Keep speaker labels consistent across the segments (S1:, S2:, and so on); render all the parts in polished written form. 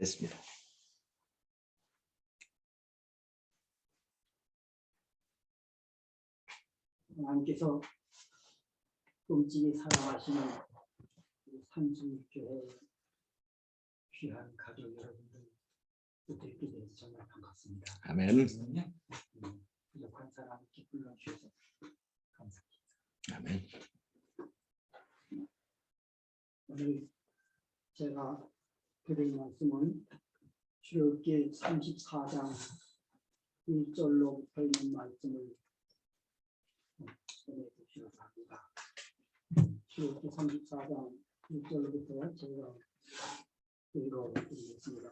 S1: 됐습니다.
S2: 하나님께서 끔찍이 사랑하시는 산수교회 귀한 가족 여러분들 뵙게 돼서 정말 반갑습니다.
S1: 아멘.
S2: 부족한 사람 이렇게 불러주셔서 감사합니다.
S1: 아멘.
S2: 오늘 제가 드릴 말씀은 출애굽기 34장 1절로부터 있는 말씀을 전해주시려고 합니다. 출애굽기 34장 1절로부터 제가 읽어드리겠습니다.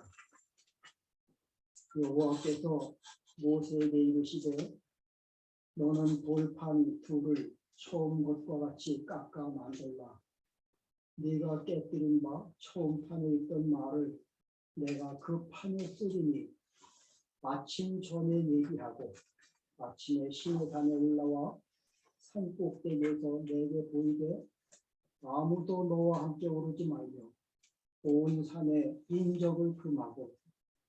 S2: 여호와께서 모세에게 이르시되 너는 돌판 둘을 처음 것과 같이 깎아 만들라. 네가 깨뜨린 바 처음 판에 있던 말을 내가 그 판에 쓰리니 아침 전에 얘기하고 아침에 시내산에 올라와 산 꼭대기에서 내게 보이되 아무도 너와 함께 오르지 말며 온 산에 인적을 금하고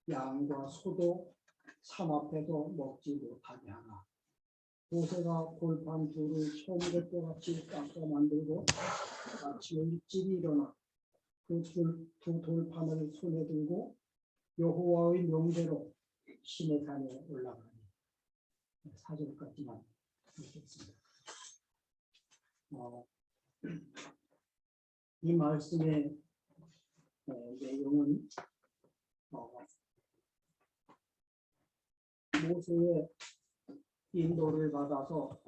S2: 양과 소도 산 앞에서 먹지 못하게 하라. 모세가 돌판 둘을 처음 것과 같이 깎아 만들고 아침에 일찍이 일어나 그 두 돌판을 손에 들고 여호와의 명대로 시내산에 올라가니 4절까지만 읽겠습니다. 이 말씀의 내용은 모세의 인도를 받아서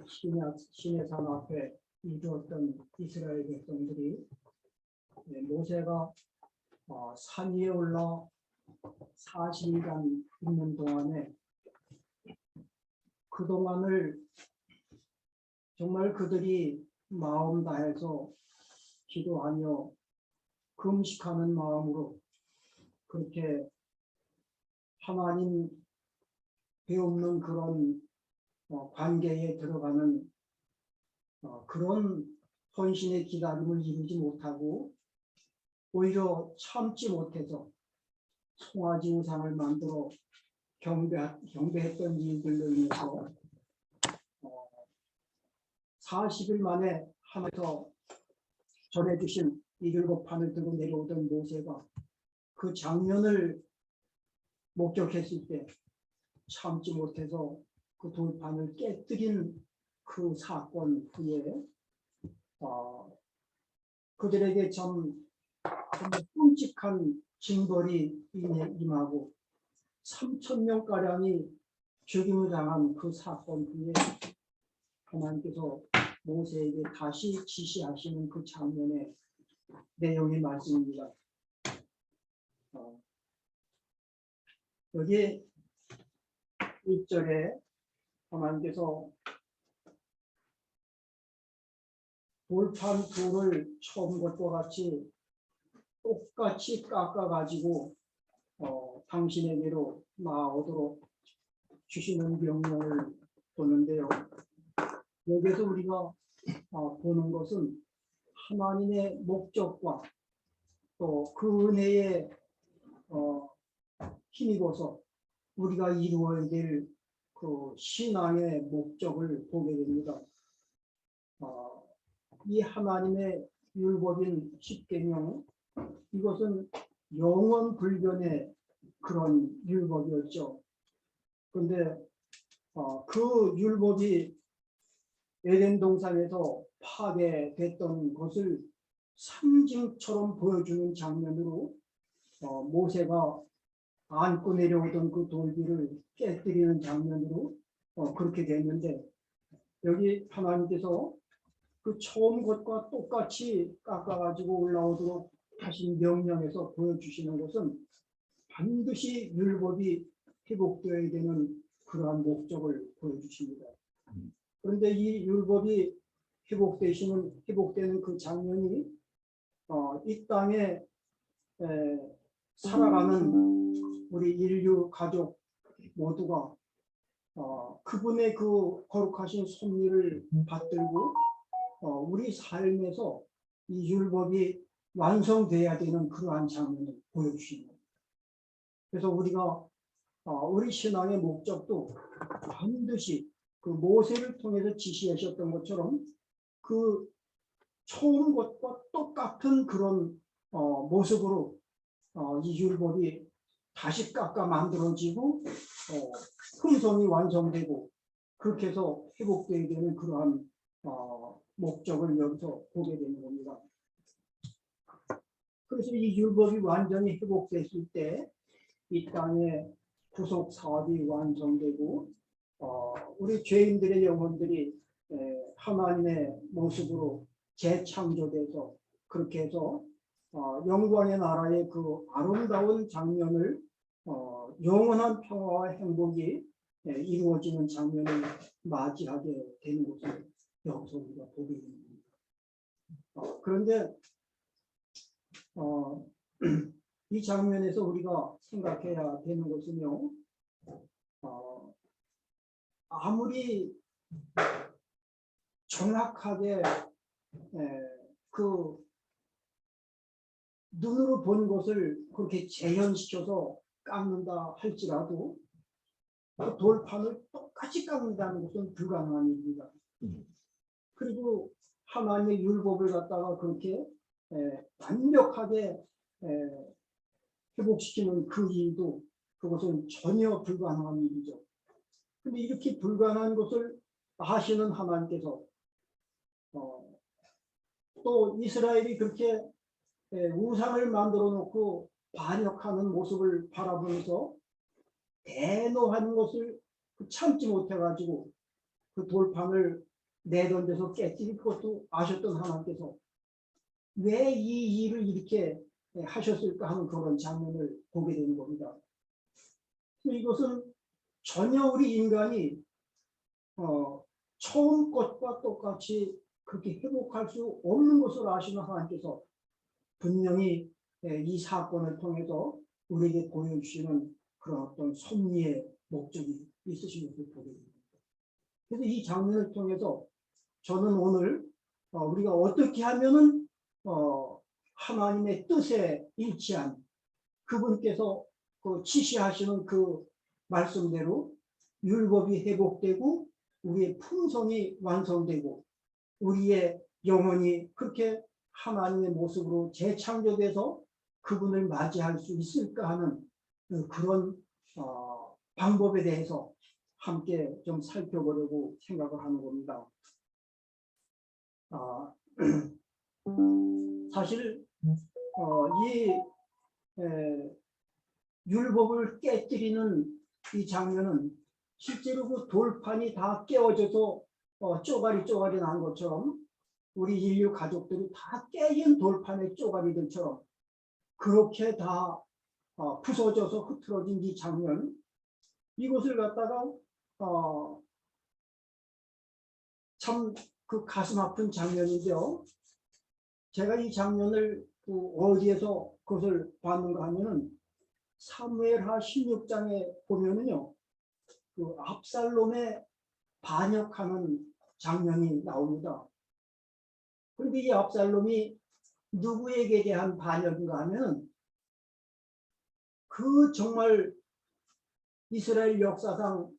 S2: 시내산 앞에 이루었던 이스라엘 백성들이 모세가 산 위에 올라 40일간 있는 동안에 그동안을 정말 그들이 마음 다해서 기도하며 금식하는 마음으로 그렇게 하나님 배우는 그런 관계에 들어가는 그런 헌신의 기다림을 이루지 못하고 오히려 참지 못해서 송아지 우상을 만들어 경배했던 일들로 인해서 40일 만에 하나님께서 전해주신 이 7판을 들고 내려오던 모세가 그 장면을 목격했을 때 참지 못해서 그 돌판을 깨뜨린 그 사건 후에 그들에게 정말 끔찍한 징벌이 임하고 3,000명가량이 죽임을 당한 그 사건 후에 하나님께서 모세에게 다시 지시하시는 그 장면의 내용의 말씀입니다. 여기 1절에 하나님께서 돌판 둘을 처음 것과 같이 똑같이 깎아가지고 당신에게로 나오도록 주시는 명령을 보는데요. 여기서 우리가 보는 것은 하나님의 목적과 또 그 은혜에 힘입어서 우리가 이루어야 될 그 신앙의 목적을 보게 됩니다. 이 하나님의 율법인 십계명, 이것은 영원 불변의 그런 율법이었죠. 그런데 그 율법이 에덴 동산에서 파괴됐던 것을 상징처럼 보여주는 장면으로 모세가 안고 내려오던 그 돌비를 깨뜨리는 장면으로 그렇게 됐는데, 여기 하나님께서 그 처음 것과 똑같이 깎아가지고 올라오도록 하신 명령에서 보여주시는 것은 반드시 율법이 회복되어야 되는 그러한 목적을 보여주십니다. 그런데 이 율법이 회복되는 그 장면이 이 땅에 살아가는 우리 인류 가족 모두가 그분의 그 거룩하신 섭리를 받들고 우리 삶에서 이 율법이 완성돼야 되는 그러한 장면을 보여주십니다. 그래서 우리가 우리 신앙의 목적도 반드시 그 모세를 통해서 지시하셨던 것처럼 그 처음 것과 똑같은 그런 모습으로 이 율법이 다시 깎아 만들어지고 품성이 완성되고 그렇게 해서 회복되어야 되는 그러한 목적을 여기서 보게 되는 겁니다. 그래서 이 율법이 완전히 회복됐을 때 이 땅에 구속 사업이 완성되고 우리 죄인들의 영혼들이 하나님의 모습으로 재창조돼서 그렇게 해서 영광의 나라의 그 아름다운 장면을 영원한 평화와 행복이 이루어지는 장면을 맞이하게 되는 것을 여기서 우리가 보게 됩니다. 그런데 이 장면에서 우리가 생각해야 되는 것은요, 아무리 정확하게 그 눈으로 본 것을 그렇게 재현시켜서 깎는다 할지라도 그 돌판을 똑같이 깎는다는 것은 불가능한 일입니다. 그리고 하나님의 율법을 갖다가 그렇게 완벽하게 회복시키는 그 일도 그것은 전혀 불가능한 일이죠. 근데 이렇게 불가능한 것을 하시는 하나님께서 또 이스라엘이 그렇게 우상을 만들어 놓고 반역하는 모습을 바라보면서 대노하는 것을 참지 못해가지고 그 돌판을 내던져서 깨뜨릴 것도 아셨던 하나님께서 왜 이 일을 이렇게 하셨을까 하는 그런 장면을 보게 되는 겁니다. 이것은 전혀 우리 인간이 처음 것과 똑같이 그렇게 회복할 수 없는 것을 아시는 하나님께서 분명히 이 사건을 통해서 우리에게 보여주시는 그런 어떤 섭리의 목적이 있으신 것을 보게 됩니다. 그래서 이 장면을 통해서 저는 오늘 우리가 어떻게 하면은 하나님의 뜻에 일치한 그분께서 그 지시하시는 그 말씀대로 율법이 회복되고 우리의 품성이 완성되고 우리의 영혼이 그렇게 하나님의 모습으로 재창조돼서 그분을 맞이할 수 있을까 하는 그런 방법에 대해서 함께 좀 살펴보려고 생각을 하는 겁니다. 사실 이 율법을 깨뜨리는 이 장면은 실제로 그 돌판이 다 깨어져서 쪼가리 난 것처럼 우리 인류 가족들이 다 깨진 돌판의 쪼가리들처럼 그렇게 다 부서져서 흐트러진 이 장면, 이것을 갖다가 참 그 가슴 아픈 장면이죠. 제가 이 장면을 어디에서 그것을 봤는가 하면은 사무엘하 16장에 보면은요, 그 압살롬의 반역하는 장면이 나옵니다. 그런데 이 압살롬이 누구에게 대한 반역인가 하면 그 정말 이스라엘 역사상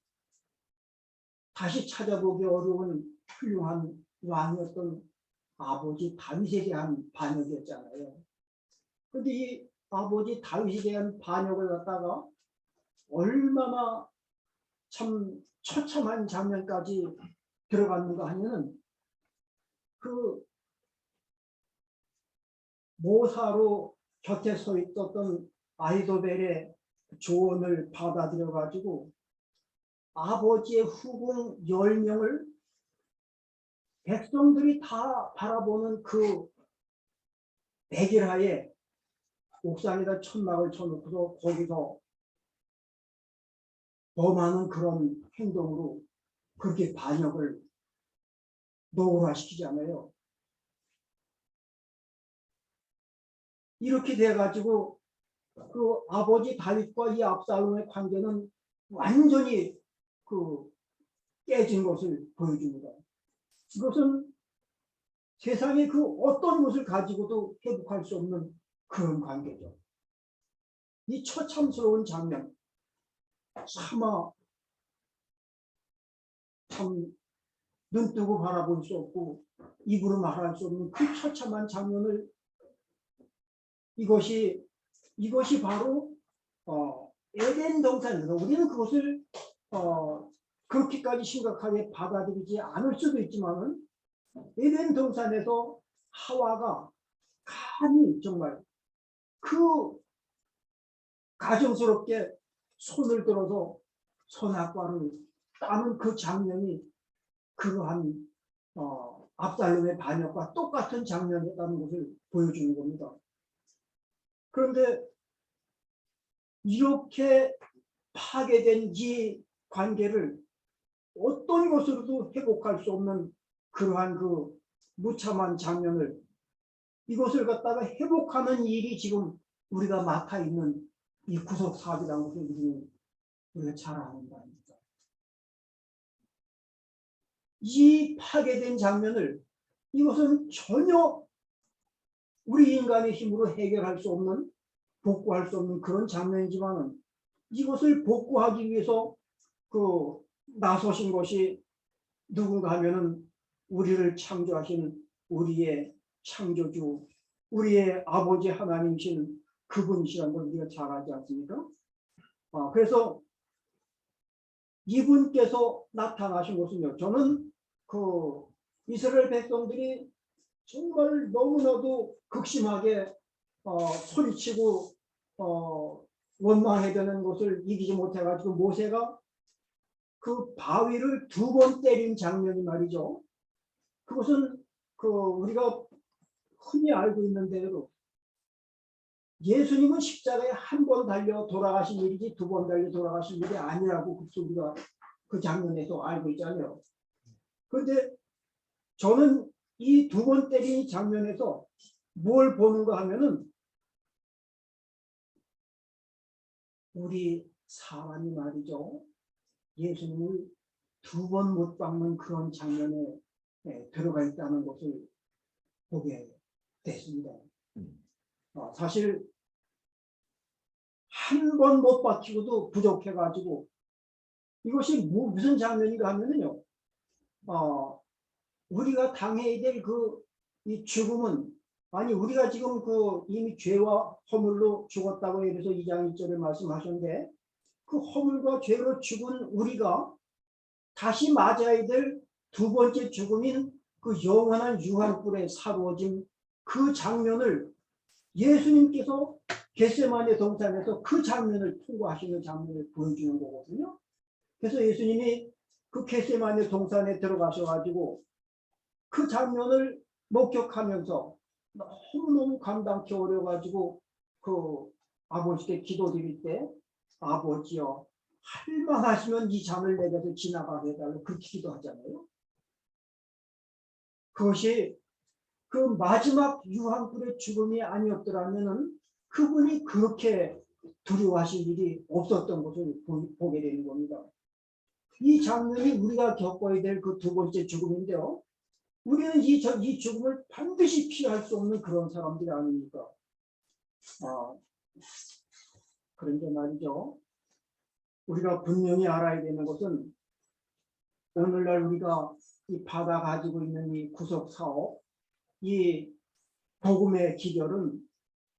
S2: 다시 찾아보기 어려운 훌륭한 왕이었던 아버지 다윗에 대한 반역이었잖아요. 그런데 이 아버지 다윗에 대한 반역을 갖다가 얼마나 참 처참한 장면까지 들어갔는가 하면은 그 모사로 곁에 서 있었던 아이도벨의 조언을 받아들여 가지고 아버지의 후궁 10명을 백성들이 다 바라보는 그 백일하에 옥상에다 천막을 쳐놓고서 거기서 범하는 그런 행동으로 그렇게 반역을 노골화시키잖아요. 이렇게 돼가지고 그 아버지 다윗과 이 압살롬의 관계는 완전히 그 깨진 것을 보여줍니다. 이것은 세상의 그 어떤 것을 가지고도 회복할 수 없는 그런 관계죠. 이 처참스러운 장면, 차마 참 눈뜨고 바라볼 수 없고 입으로 말할 수 없는 그 처참한 장면을 이것이 바로 에덴 동산입니다. 우리는 그것을 그렇게까지 심각하게 받아들이지 않을 수도 있지만은 에덴 동산에서 하와가 감히 정말 그 가정스럽게 손을 들어서 선악과를 따는 그 장면이 그러한 압살롬의 반역과 똑같은 장면이었다는 것을 보여주는 겁니다. 그런데 이렇게 파괴된 이 관계를 어떤 것으로도 회복할 수 없는 그러한 그 무참한 장면을 이것을 갖다가 회복하는 일이 지금 우리가 맡아 있는 이 구속 사업이라는 것을 우리가 잘 아는 바입니다. 이 파괴된 장면을 이것은 전혀 우리 인간의 힘으로 해결할 수 없는 복구할 수 없는 그런 장면이지만 이것을 복구하기 위해서 나서신 것이 누군가 하면은 우리를 창조하신 우리의 창조주, 우리의 아버지 하나님이신 그분이시라는 걸 우리가 잘 알지 않습니까? 그래서 이분께서 나타나신 것은요, 저는 이스라엘 백성들이 정말 너무나도 극심하게 소리치고 원망해야 되는 것을 이기지 못해가지고 모세가 그 바위를 2번 때린 장면이 말이죠. 그것은 우리가 흔히 알고 있는 대로 예수님은 십자가에 1번 달려 돌아가신 일이지 2번 달려 돌아가신 일이 아니라고 우리가 그 장면에서 알고 있잖아요. 그런데 저는 이 2번 때린 장면에서 뭘 보는가 하면은 우리 사람이 말이죠. 예수님을 2번 못 박는 그런 장면에 들어가 있다는 것을 보게 됐습니다. 사실 1번 못 박히고도 부족해가지고 이것이 무슨 장면인가 하면은요. 우리가 당해야 될 이 죽음은 아니 우리가 지금 이미 죄와 허물로 죽었다고 해서 2장 1절에 말씀하셨는데 그 허물과 죄로 죽은 우리가 다시 맞아야 될 2번째 죽음인 그 영원한 유황불에 사루어진 그 장면을 예수님께서 겟세마네 동산에서 그 장면을 통과하시는 장면을 보여주는 거거든요. 그래서 예수님이 그 겟세마네 동산에 들어가셔가지고 그 장면을 목격하면서 너무너무 감당치 어려가지고 아버지께 기도드릴 때 아버지여 할만하시면 이 잔을 내게서 지나가게 해달라고 그렇게 기도하잖아요. 그것이 그 마지막 유황불의 죽음이 아니었더라면은 그분이 그렇게 두려워하실 일이 없었던 것을 보게 되는 겁니다. 이 장면이 우리가 겪어야 될 그 2번째 죽음인데요. 우리는 이 죽음을 반드시 피할 수 없는 그런 사람들이 아닙니까? 그런데 말이죠. 우리가 분명히 알아야 되는 것은 오늘날 우리가 이 받아 가지고 있는 이 구속 사업, 이 복음의 기결은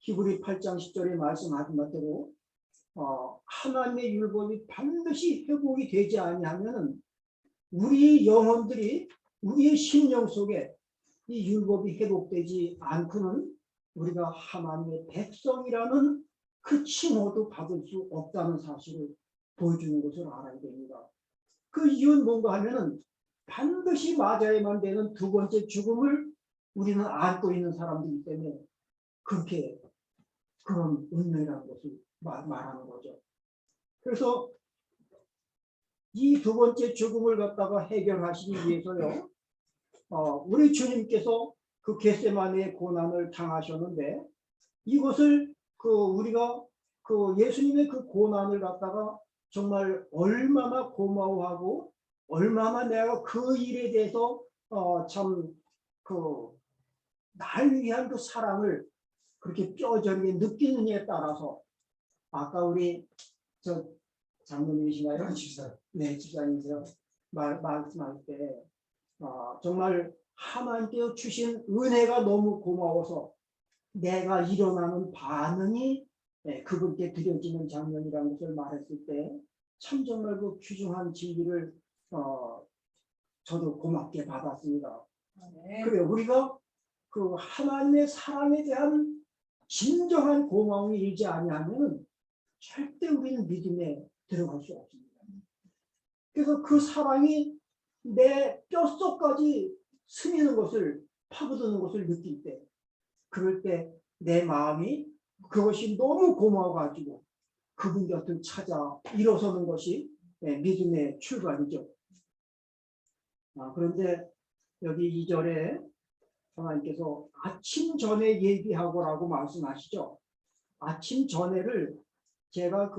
S2: 히브리 8장 10절에 말씀하신 것대로 하나님의 율법이 반드시 회복이 되지 아니하면은 우리 영혼들이 우리의 심령 속에 이 율법이 회복되지 않고는 우리가 하나님의 백성이라는 그 칭호도 받을 수 없다는 사실을 보여주는 것을 알아야 됩니다. 그 이유는 뭔가 하면은 반드시 맞아야만 되는 2번째 죽음을 우리는 안고 있는 사람들이기 때문에 그렇게 그런 운명이라는 것을 말하는 거죠. 그래서 이 2번째 죽음을 갖다가 해결하시기 위해서요. 우리 주님께서 그 겟세마네의 고난을 당하셨는데 이것을 우리가 예수님의 그 고난을 갖다가 정말 얼마나 고마워하고 얼마나 내가 그 일에 대해서 참 날 위한 그 사랑을 그렇게 뼈저리게 느끼느냐에 따라서 아까 우리 저 장로님이신가요?
S1: 집사.
S2: 네, 집사님이세요. 말씀할 때 정말 하나님께서 주신 은혜가 너무 고마워서 내가 일어나는 반응이 그분께 드려지는 장면이라는 것을 말했을 때 참 정말 그 귀중한 진리를 저도 고맙게 받았습니다.
S3: 네.
S2: 그래요. 우리가 그 하나님의 사랑에 대한 진정한 고마움이 일지 아니하면 절대 우리는 믿음에 들어갈 수 없습니다. 그래서 그 사랑이 내 뼛속까지 스미는 것을 파고드는 것을 느낄 때, 그럴 때 내 마음이 그것이 너무 고마워가지고 그분 곁을 찾아 일어서는 것이 믿음의 출발이죠. 그런데 여기 2절에 하나님께서 아침 전에 얘기하고라고 말씀하시죠. 아침 전에를 제가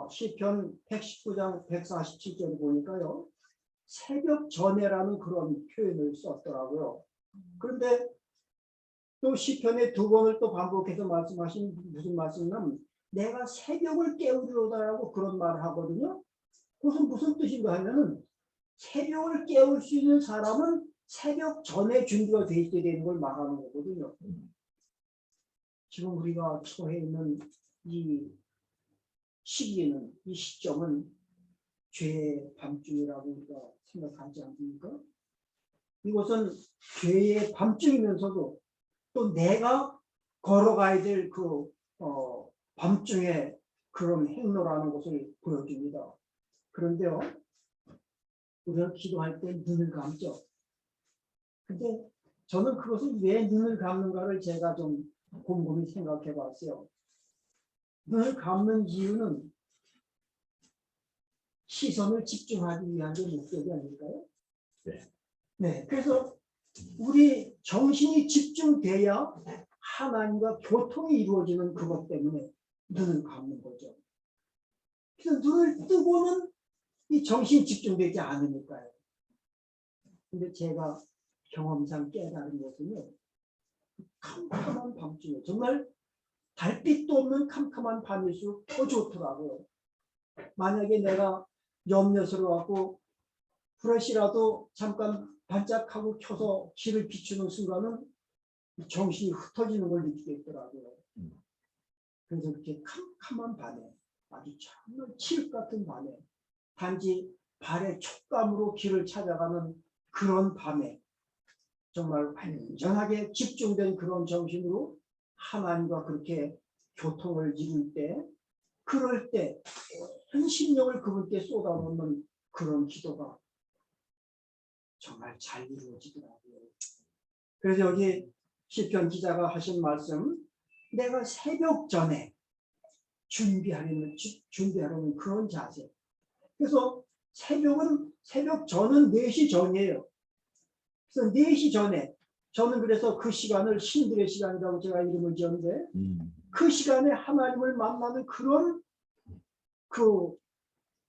S2: 시편 119장 147절 보니까요, 새벽 전에라는 그런 표현을 썼더라고요. 그런데 또 시편에 2번을 또 반복해서 말씀하신 무슨 말씀이냐면 내가 새벽을 깨우리로다라고 그런 말을 하거든요. 그것은 무슨 뜻인가 하면은 새벽을 깨울 수 있는 사람은 새벽 전에 준비가 돼 있어야 되는 걸 말하는 거거든요. 지금 우리가 처해 있는 이 시기에는, 이 시점은 죄의 밤중이라고 우리가 생각하지 않습니까? 이것은 죄의 밤중이면서도 또 내가 걸어가야 될 밤중에 그런 행로라는 것을 보여줍니다. 그런데요, 우리가 기도할 때 눈을 감죠. 근데 저는 그것을 왜 눈을 감는가를 제가 좀 곰곰이 생각해 봤어요. 눈을 감는 이유는 시선을 집중하기 위한 게 목적이 아닐까요? 네. 그래서 우리 정신이 집중돼야 하나님과 교통이 이루어지는 그것 때문에 눈을 감는 거죠. 그래서 눈을 뜨고는 이 정신이 집중되지 않으니까요. 근데 제가 경험상 깨달은 것은요, 캄캄한 밤중에 정말 달빛도 없는 캄캄한 밤일수록 더 좋더라고요. 만약에 내가 염려스러워갖고 브러시라도 잠깐 반짝하고 켜서 길을 비추는 순간은 정신이 흩어지는 걸 느끼겠더라고요. 그래서 이렇게 캄캄한 밤에, 아주 정말 칠흑 같은 밤에, 단지 발의 촉감으로 길을 찾아가는 그런 밤에 정말 완전하게 집중된 그런 정신으로 하나님과 그렇게 교통을 이룰 때, 그럴 때 온 심령을 그분께 쏟아놓는 그런 기도가 정말 잘 이루어지더라고요. 그래서 여기 시편 기자가 하신 말씀, 내가 새벽 전에 준비하려는 그런 자세. 그래서 새벽 전은 4시 전이에요. 그래서 4시 전에, 저는 그래서 그 시간을 신들의 시간이라고 제가 이름을 지었는데, 그 시간에 하나님을 만나는 그런 그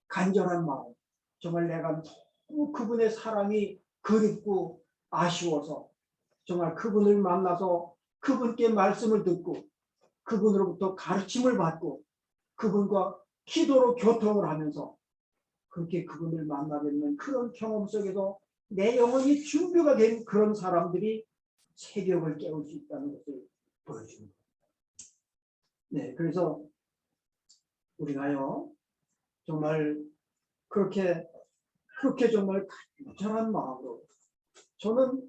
S2: 간절한 마음, 정말 내가 너무 그분의 사랑이 그립고 아쉬워서 정말 그분을 만나서 그분께 말씀을 듣고 그분으로부터 가르침을 받고 그분과 기도로 교통을 하면서 그렇게 그분을 만나뵙는 그런 경험 속에서 내 영혼이 준비가 된 그런 사람들이 새벽을 깨울 수 있다는 것을 보여줍니다. 네, 그래서 우리가요, 정말 그렇게 정말 간절한 마음으로, 저는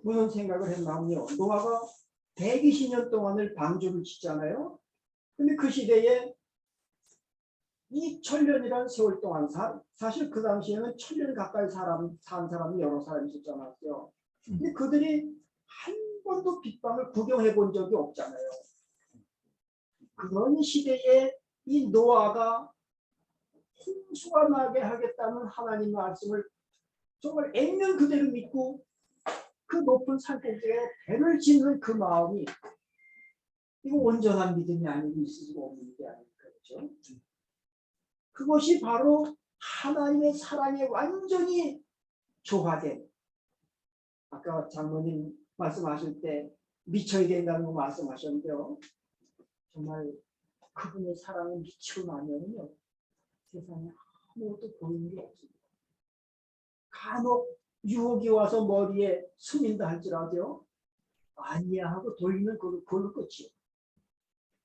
S2: 무슨 생각을 했냐면요, 노아가 120년 동안을 방주를 짓잖아요. 근데 그 시대에 2000년이라는 세월 동안 사실 그 당시에는 1000년 가까이 산 사람이 여러 사람이 있었잖아요. 근데 그들이 한 번도 빛방을 구경해 본 적이 없잖아요. 그런 시대에 이 노아가 홍수가 나게 하겠다는 하나님 말씀을 정말 액면 그대로 믿고 그 높은 산꼭대기에 배를 짓는 그 마음이, 이거 온전한 믿음이 아니고 있을 수가 없는 게 아닐까, 그렇죠? 그것이 바로 하나님의 사랑에 완전히 조화된, 아까 장로님 말씀하실 때 미쳐야 된다는 거 말씀하셨는데요, 정말 그분의 사랑에 미치고 나면요 세상에 아무것도 보이는 게 없습니다. 간혹 유혹이 와서 머리에 스민다 할지라도 아니야 하고 돌리면 그걸로 끝이에요.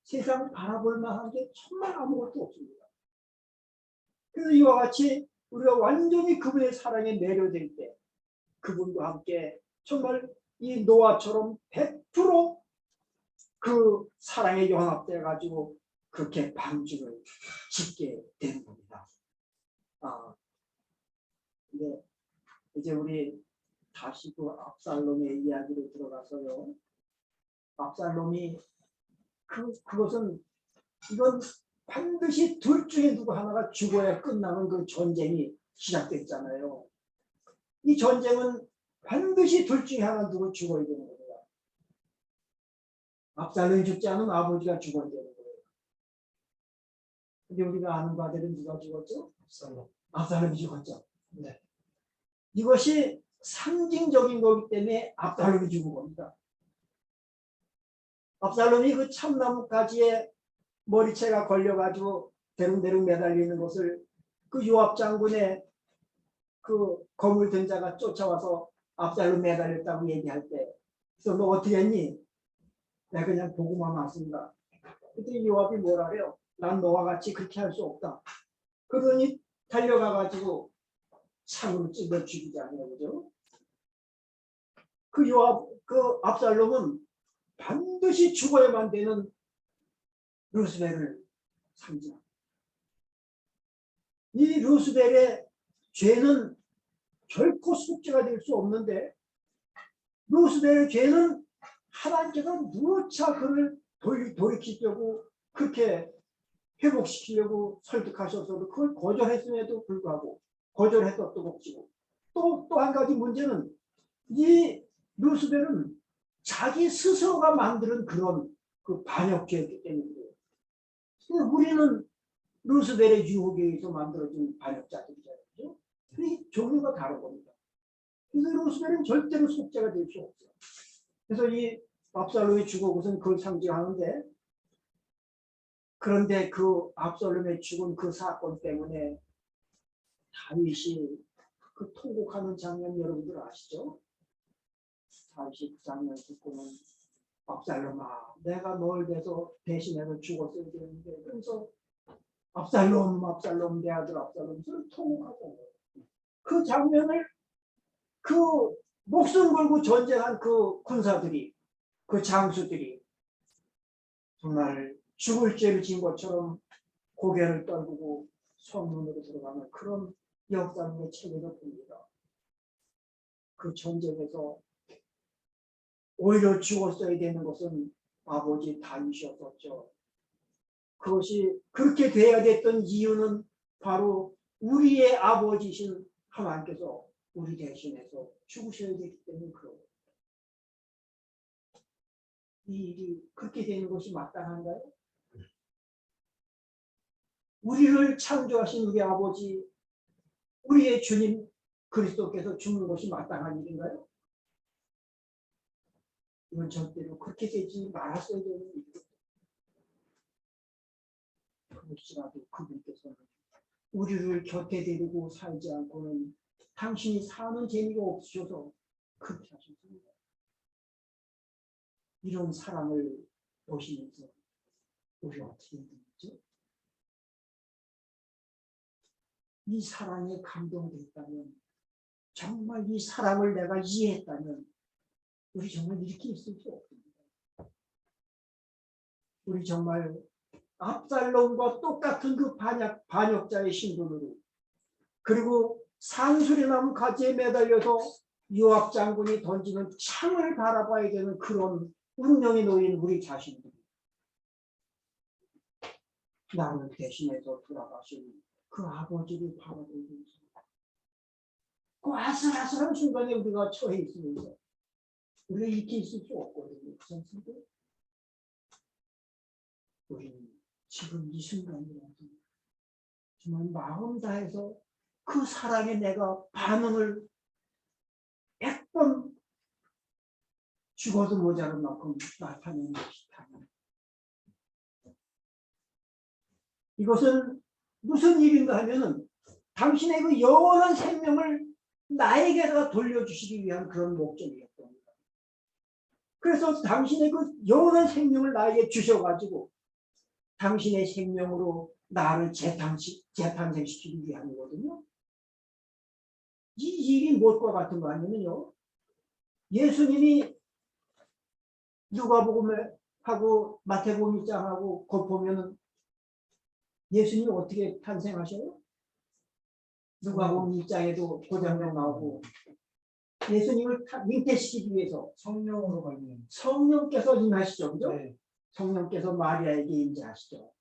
S2: 세상을 바라볼 만한 게 정말 아무것도 없습니다. 그래서 이와 같이 우리가 완전히 그분의 사랑에 매료될 때 그분과 함께 정말 이 노아처럼 100%그 사랑에 연합돼 가지고 그렇게 방주를 짓게 되는 겁니다. 네, 이제 우리 다시 그 압살롬의 이야기로 들어가서요. 압살롬이 그것은 이건 반드시 둘 중에 누구 하나가 죽어야 끝나는 그 전쟁이 시작됐잖아요. 이 전쟁은 반드시 둘 중에 하나 누구 죽어야 되는 겁니다. 압살롬이 죽지 않으면 아버지가 죽어야 되는 거예요. 근데 우리가 아는 바들은 누가 죽었죠? 압살롬이 죽었죠. 네. 이것이 상징적인 거기 때문에 압살롬이 죽은 겁니다. 압살롬이 그 참나무 가지에 머리채가 걸려가지고 대롱대롱 매달리는 것을 그 요압 장군의 그 검을 든 자가 쫓아와서 압살롬 매달렸다고 얘기할 때, 그래서 너 어떻게 했니? 내가 그냥 보고만 왔습니다. 그때 요압이 뭐라 그래요? 난 너와 같이 그렇게 할 수 없다. 그러니 달려가가지고 창으로 찔러 죽이잖아요, 그죠? 그 요압, 그 압살롬은 반드시 죽어야만 되는 루스벨을 상징합니다. 이 루스벨의 죄는 결코 속죄가 될 수 없는데 루스벨의 죄는 하나님께서 누차 그를 돌이키려고 그렇게 회복시키려고 설득하셔서도 그걸 거절했음에도 불구하고 거절했었던 것이고 또 한 가지 문제는 이 루스벨은 자기 스스로가 만드는 그런 그 반역죄였기 때문에 우리는 루스벨의 유혹에 의해서 만들어진 반역자들이잖아요. 이 종류가 다른 겁니다. 그래서 루스벨은 절대로 속죄가 될 수 없어요. 그래서 이 압살롬이 죽은 것은 그걸 상징하는데 그런데 그 압살롬의 죽은 그 사건 때문에 다윗이 그 통곡하는 장면 여러분들 아시죠? 다윗이 그 장면 듣고는 압살롬아 내가 널 대신해서 죽었어야 되는데 그래서 압살롬 내 아들 압살롬 그걸 통곡하잖아요. 그 장면을 그 목숨 걸고 전쟁한 그 군사들이 그 장수들이 정말 죽을 죄를 진 것처럼 고개를 떨구고 성문으로 들어가는 그런 역사의 체계를 봅니다. 그 전쟁에서 오히려 죽었어야 되는 것은 아버지 다윗이었었죠. 그것이 그렇게 돼야 됐던 이유는 바로 우리의 아버지신 하나님께서 우리 대신해서 죽으셔야 되기 때문에 그런 겁니다. 이 일이 그렇게 되는 것이 마땅한가요? 우리를 창조하신 우리 아버지, 우리의 주님 그리스도께서 죽는 것이 마땅한 일인가요? 이건 절대로 그렇게 되지 말았어야 되는 일입니다. 그것이라도 그분께서는 우리를 곁에 데리고 살지 않고는 당신이 사는 재미가 없으셔서 그렇게 하셨습니다. 이런 사랑을 보시면서 우리가 어떻게 되겠죠? 이 사랑에 감동됐다면 정말 이 사랑을 내가 이해했다면 우리 정말 이렇게 있을 수 없습니다. 우리 정말 압살롬과 똑같은 그 반역자의 신분으로 그리고 산수리나무 가지에 매달려서 요압 장군이 던지는 창을 바라봐야 되는 그런 운명에 놓인 우리 자신들이 나를 대신해서 돌아가신 그 아버지를 바라보고 있습니다. 그 아슬아슬한 순간에 우리가 처해 있으면서 우리가 이렇게 있을 수 없거든요. 그렇습니까? 우리는 지금 이 순간이라도 정말 마음 다해서 그 사랑에 내가 반응을 100번 죽어도 모자란 만큼 나타내는 것이다. 이것은 무슨 일인가 하면은 당신의 그 영원한 생명을 나에게다가 돌려주시기 위한 그런 목적이었던 겁니다. 그래서 당신의 그 영원한 생명을 나에게 주셔가지고 당신의 생명으로 나를 재탄생시키기 위함이거든요. 이 일이 무엇과 같은 거 아니면요. 예수님이 누가복음하고 마태복음 1장하고 곧 보면은 예수님이 어떻게 탄생하셔요? 누가복음 1장에도 그 장면 나오고 예수님을 잉태시키기 위해서
S1: 성령으로 가는
S2: 성령께서 임하시죠. 그죠?
S1: 네.
S2: 성령께서 마리아에게 임재하시죠.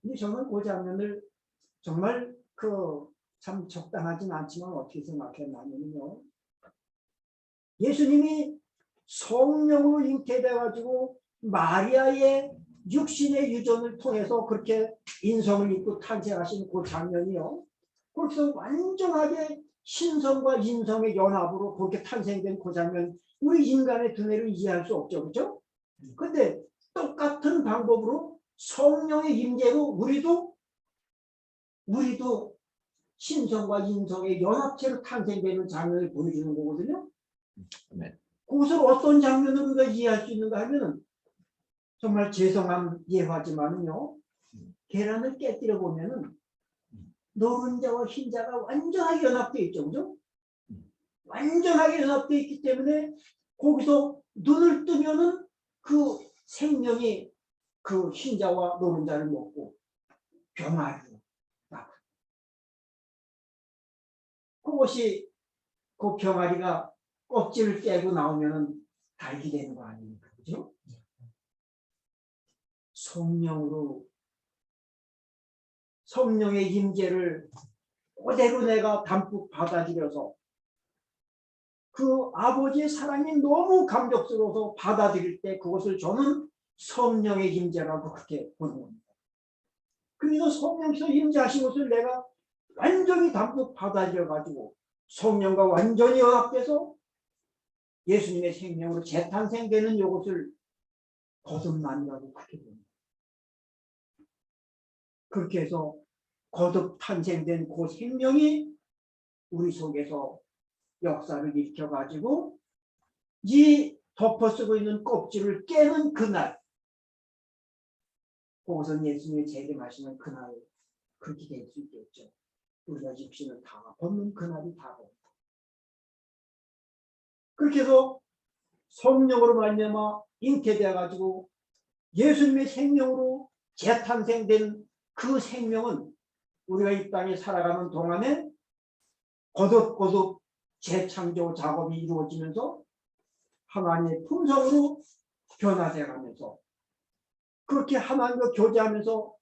S2: 근데 저는 그 장면을 정말 참 적당하진 않지만 어떻게 생각했냐면요. 예수님이 성령으로 잉태돼가지고 마리아의 육신의 유전을 통해서 그렇게 인성을 입고 탄생하신 그 장면이요. 그래서 완전하게 신성과 인성의 연합으로 그렇게 탄생된 그 장면, 우리 인간의 두뇌로 이해할 수 없죠. 그렇죠? 근데 똑같은 방법으로 성령의 임재로 우리도 신성과 인성의 연합체로 탄생되는 장면을 보여주는 거거든요.
S3: 네.
S2: 그것을 어떤 장면으로 우리가 이해할 수 있는가 하면은 정말 죄송한 예화지만은요. 계란을 깨뜨려 보면은 노른자와 흰자가 완전하게 연합되어 있죠. 그죠? 완전하게 연합되어 있기 때문에 거기서 눈을 뜨면은 그 생명이 그 흰자와 노른자를 먹고 병아리로 나와. 그것이 그 병아리가 껍질을 깨고 나오면은 달게 되는 거 아닙니까? 그죠? 성령의 임재를 그대로 내가 담뿍 받아들여서 그 아버지의 사랑이 너무 감격스러워서 받아들일 때 그것을 저는 성령의 임재라고 그렇게 보는 겁니다. 그래서 성령께서 임재하신 것을 내가 완전히 담뿍 받아들여가지고 성령과 완전히 연합돼서 예수님의 생명으로 재탄생되는 이것을 거듭난다고 그렇게 봅니다. 그렇게 해서 거듭 탄생된 그 생명이 우리 속에서 역사를 일으켜가지고 이 덮어쓰고 있는 껍질을 깨는 그날, 그것은 예수님이 재림하시는 그날, 그렇게 될 수 있겠죠. 우리가 육신을 다 벗는 그날이 다가옵니다. 그렇게 해서 성령으로 말미암아 잉태되어 가지고 예수님의 생명으로 재탄생된 그 생명은 우리가 이 땅에 살아가는 동안에 거듭 재창조 작업이 이루어지면서 하나님의 품성으로 변화되어 가면서 그렇게 하나님과 교제하면서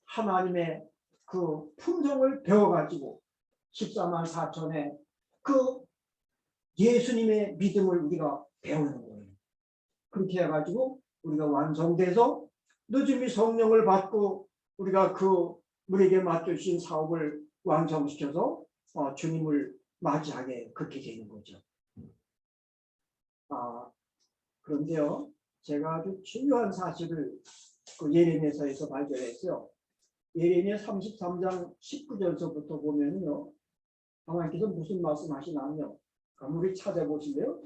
S2: 하나님의 그 품성을 배워가지고 14만 4천의 그 예수님의 믿음을 우리가 배우는 거예요. 그렇게 해가지고 우리가 완성돼서 늦음이 성령을 받고 우리가 그 우리에게 맡겨주신 사업을 완성시켜서 주님을 맞이하게 그렇게 되는 거죠. 그런데요, 제가 아주 중요한 사실을 그 예레미야서에서 발견했어요. 예레미야 33장 19절서부터 보면요, 하나님께서 무슨 말씀하시냐면요, 우리 찾아보실래요?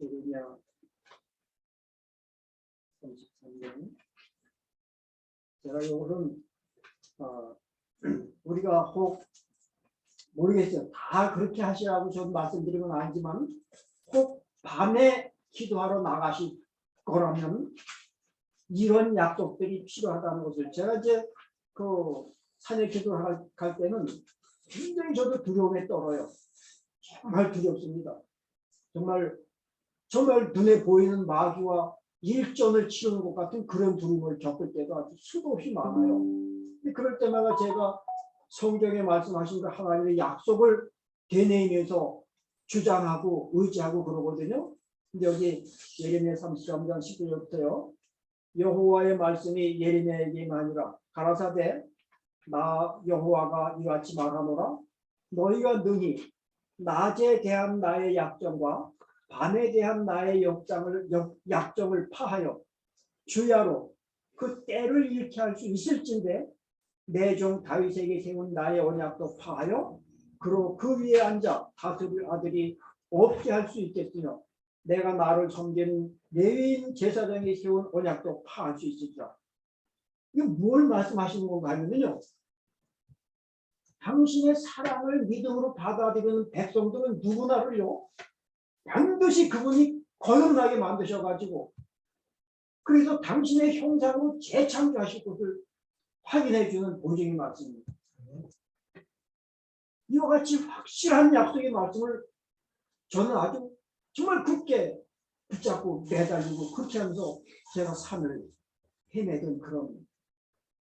S2: 예레미야 33장. 제가 이것은 우리가 혹 모르겠어요. 다 그렇게 하시라고 저는 말씀드린 건 아니지만 혹 밤에 기도하러 나가실 거라면 이런 약속들이 필요하다는 것을 제가 이제 그 산에 기도할 때는 굉장히 저도 두려움에 떨어요. 정말 두렵습니다. 정말 눈에 보이는 마귀와 일전을 치르는 것 같은 그런 두려움을 겪을 때가 아주 수도 없이 많아요. 그럴 때마다 제가 성경에 말씀하신 그 하나님의 약속을 되뇌이면서 주장하고 의지하고 그러거든요. 근데 여기 예레미야 33장 19절부터요. 여호와의 말씀이 예레미야에게 임하니라. 가라사대 나 여호와가 이같이 말하노라. 너희가 능히 낮에 대한 나의 약정과 밤에 대한 나의 약점을 파하여 주야로 그 때를 잃게 할 수 있을진데 내 종 다윗에게 세운 나의 언약도 파하여 그로 그 위에 앉아 다스릴 아들이 없게 할 수 있겠으며 내가 나를 섬기는 레위인 제사장이 세운 언약도 파할 수 있으리라. 이거 뭘 말씀하시는 건가 하면요, 당신의 사랑을 믿음으로 받아들이는 백성들은 누구나를요 반드시 그분이 거듭나게 만드셔가지고 그래서 당신의 형상으로 재창조하실 것을 확인해 주는 보증의 말씀입니다. 이와 같이 확실한 약속의 말씀을 저는 아주 정말 굳게 붙잡고 매달리고 그렇게 하면서 제가 산을 헤매던 그런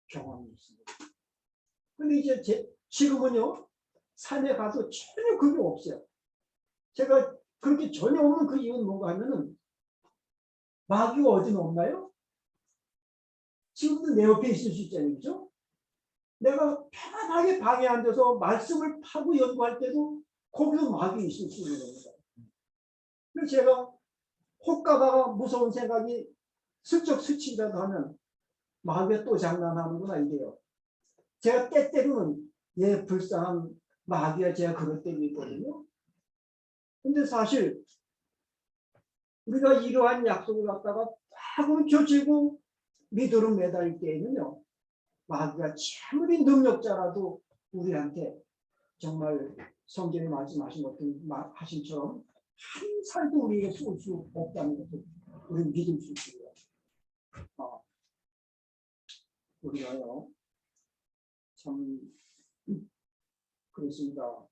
S2: 경험이 있습니다. 근데 이제 지금은요 산에 가서 전혀 그게 없어요. 제가 그렇게 전혀 없는 그 이유는 뭔가 하면은 마귀가 어디는 없나요? 지금도 내 옆에 있을 수 있잖아요. 그죠? 내가 편안하게 방에 앉아서 말씀을 파고 연구할 때도 거기서 마귀 있을 수 있는 겁니다. 그래서 제가 혹 가다가 무서운 생각이 슬쩍 스친다고 하면 마귀가 또 장난하는구나 이래요. 제가 때때로는 불쌍한 마귀가 제가 그럴 때도 있거든요. 근데 사실 우리가 이러한 약속을 갖다가 딱 움켜쥐고 믿음으로 매달릴 때에는요 마귀가 아무리 능력자라도 우리한테 정말 성경에 말씀하신 하신처럼 한 살도 우리에게 쏠 수 없다는 것을 우리는 믿을 수 있어요. 우리가요 참 그렇습니다.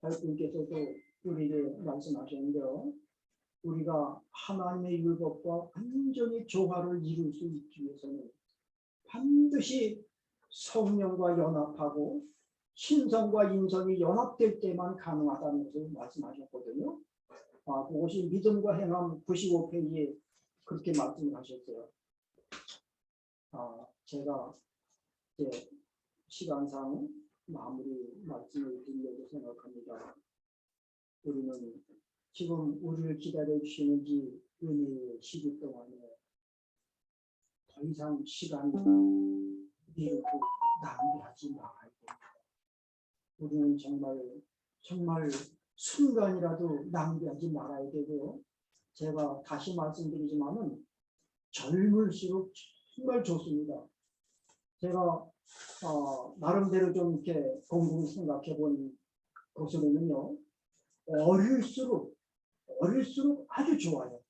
S2: 하나님께서도 우리에게 말씀하셨는데요. 우리가 하나님의 율법과 완전히 조화를 이룰 수 있기 위해서는 반드시 성령과 연합하고 신성과 인성이 연합될 때만 가능하다는 것을 말씀하셨거든요. 그것이 믿음과 행함 95페이지에 그렇게 말씀을 하셨어요. 제가 이제 시간상 마무리 말씀을 드리려고 생각합니다. 우리는 지금 우리를 기다려 주시는 이 은혜의 시기 동안에 더 이상 시간을 미루고 낭비하지 말아야 됩니다. 우리는 정말 순간이라도 낭비하지 말아야 되고요. 제가 다시 말씀드리지만은 젊을수록 정말 좋습니다. 제가 나름대로 좀 이렇게 곰곰이 생각해 본 것으로는요. 어릴수록 아주 좋아요.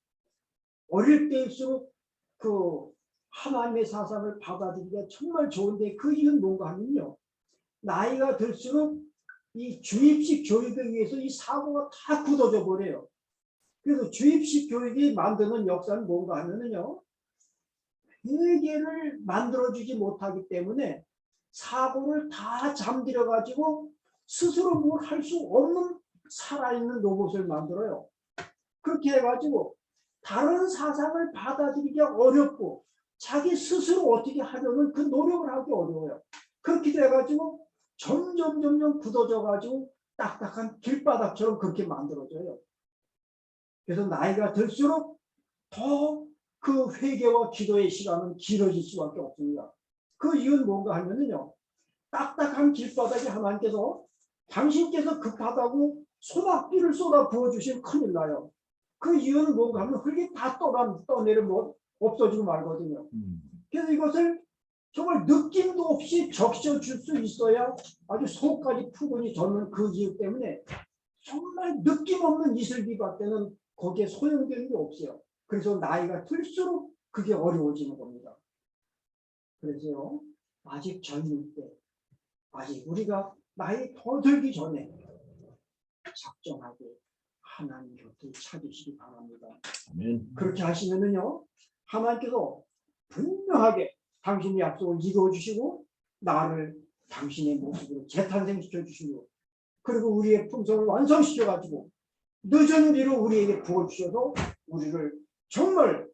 S2: 어릴 때일수록 그 하나님의 사상을 받아들이기가 정말 좋은데 그 이유는 뭔가 하면요. 나이가 들수록 이 주입식 교육에 의해서 이 사고가 다 굳어져 버려요. 그래서 주입식 교육이 만드는 역사는 뭔가 하면은요. 회개를 만들어주지 못하기 때문에 사고를 다 잠들여 가지고 스스로 뭘 할 수 없는 살아있는 로봇을 만들어요. 그렇게 해가지고 다른 사상을 받아들이기가 어렵고 자기 스스로 어떻게 하려는 그 노력을 하기 어려워요. 그렇게 돼가지고 점점 굳어져가지고 딱딱한 길바닥처럼 그렇게 만들어져요. 그래서 나이가 들수록 더 그 회개와 기도의 시간은 길어질 수밖에 없습니다. 그 이유는 뭔가 하면은요. 딱딱한 길바닥에 하나님께서 당신께서 급하다고 소낙비를 쏟아 부어주시면 큰일 나요. 그 이유는 뭔가 하면 흙이 다 떠내려 없어지고 말거든요. 그래서 이것을 정말 느낌도 없이 적셔줄 수 있어야 아주 속까지 푸근히 젖는 그 이유 때문에 정말 느낌 없는 이슬비밭에는 거기에 소용되는 게 없어요. 그래서 나이가 들수록 그게 어려워지는 겁니다. 그래서요, 아직 젊을 때, 아직 우리가 나이 더 들기 전에 작정하게 하나님 곁을 찾으시기 바랍니다. 그렇게 하시면은요, 하나님께서 분명하게 당신의 약속을 이루어 주시고 나를 당신의 모습으로 재탄생시켜 주시고 그리고 우리의 품성을 완성시켜 가지고 늦은 뒤로 우리에게 부어 주셔서 우리를 정말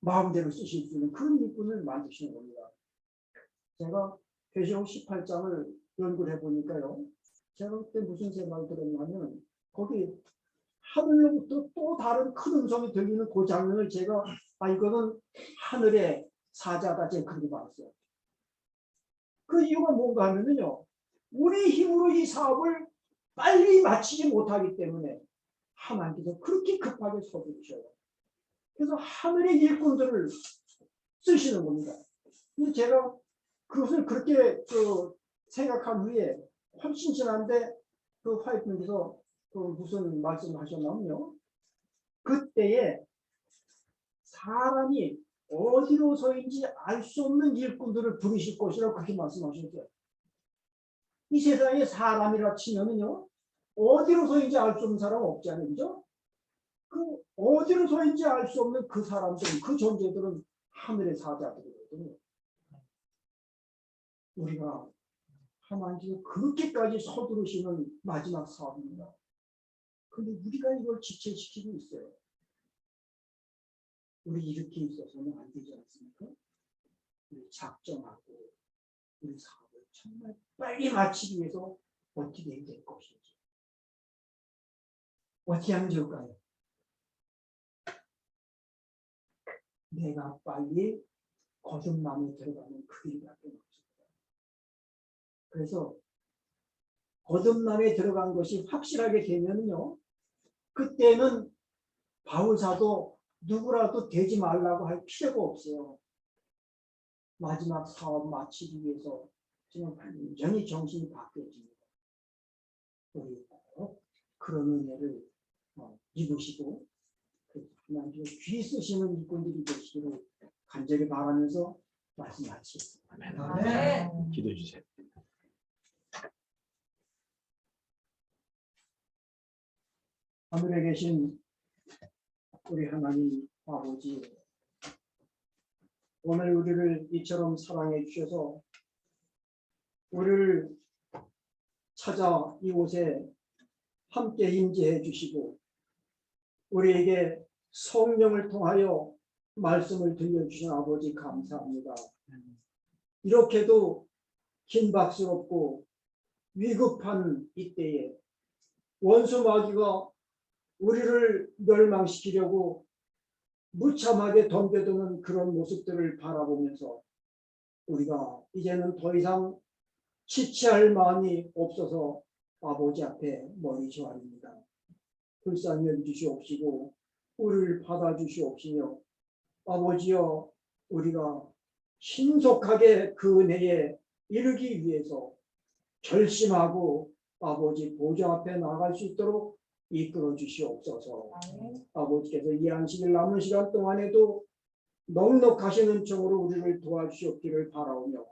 S2: 마음대로 쓰실 수 있는 그런 일꾼을 만드시는 겁니다. 제가 계시록 18장을 연구를 해보니까요. 제가 그때 무슨 생각이 들었냐면 거기 하늘로부터 또 다른 큰 음성이 들리는 그 장면을 제가 이거는 하늘의 사자다 제가 그렇게 봤어요. 그 이유가 뭔가 하면요, 우리 힘으로 이 사업을 빨리 마치지 못하기 때문에 하나님께서 그렇게 급하게 서두르셔요. 그래서 하늘의 일꾼들을 쓰시는 겁니다. 근데 제가 그것을 그렇게 생각한 후에 훨씬 지난데 그 화이트님께서 무슨 말씀하셨냐면요, 그때에 사람이 어디로서인지 알 수 없는 일꾼들을 부르실 것이라고 그렇게 말씀하셨죠. 이 세상에 사람이라 치면은요, 어디로서인지 알 수 없는 사람은 없잖아요, 그죠? 그 어디로서인지 알 수 없는 그 사람들, 그 존재들은 하늘의 사자들이거든요. 우리가 하나님께서 그렇게까지 서두르시는 마지막 사업입니다. 근데 우리가 이걸 지체시키고 있어요. 우리 이렇게 있어서는 안 되지 않습니까? 우리 작정하고 우리 사업을 정말 빨리 마치기 위해서 어떻게 해야 될 것인지, 어떻게 하면 좋을까요? 내가 빨리 거듭남에 들어가는 그 일밖에 없습니다. 그래서 거듭남에 들어간 것이 확실하게 되면요, 그때는 바울사도 누구라도 되지 말라고 할 필요가 없어요. 마지막 사업 마치기 위해서 정말 완전히 정신이 바뀌어집니다. 우리 꼭 그런 은혜를 입으시고 하나님께서 귀 쓰시는 일꾼들이 되시기를 간절히 바라면서 말씀 마치겠습니다.
S1: 아멘. 기도해 주세요.
S2: 하늘에 계신 우리 하나님 아버지, 오늘 우리를 이처럼 사랑해 주셔서 우리를 찾아 이곳에 함께 임재해 주시고 우리에게 성령을 통하여 말씀을 들려주신 아버지 감사합니다. 이렇게도 긴박스럽고 위급한 이때에 원수 마귀가 우리를 멸망시키려고 무참하게 덤벼드는 그런 모습들을 바라보면서 우리가 이제는 더 이상 지체할 마음이 없어서 아버지 앞에 머리 조아립니다. 불쌍히 여겨주시옵시고 우리를 받아주시옵시며 아버지여, 우리가 신속하게 그 은혜에 이르기 위해서 결심하고 아버지 보좌 앞에 나갈 수 있도록 이끌어 주시옵소서. 아버지께서 이 안식일 남은 시간 동안에도 넉넉하신 은총으로 우리를 도와주시옵기를 바라오며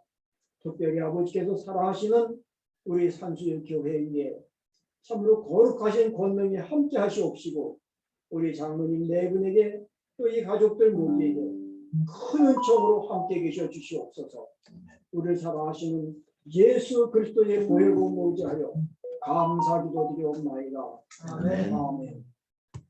S2: 특별히 아버지께서 사랑하시는 우리 산수유 교회 위에 참으로 거룩하신 권능이 함께 하시옵시고 우리 장로님 네 분에게 또 이 가족들 모두에게 큰 은총으로 함께 계셔 주시옵소서. 우리를 사랑하시는 예수 그리스도의 보혈로 모자하여 감사기도 드리옵나이다. 아멘. 아멘.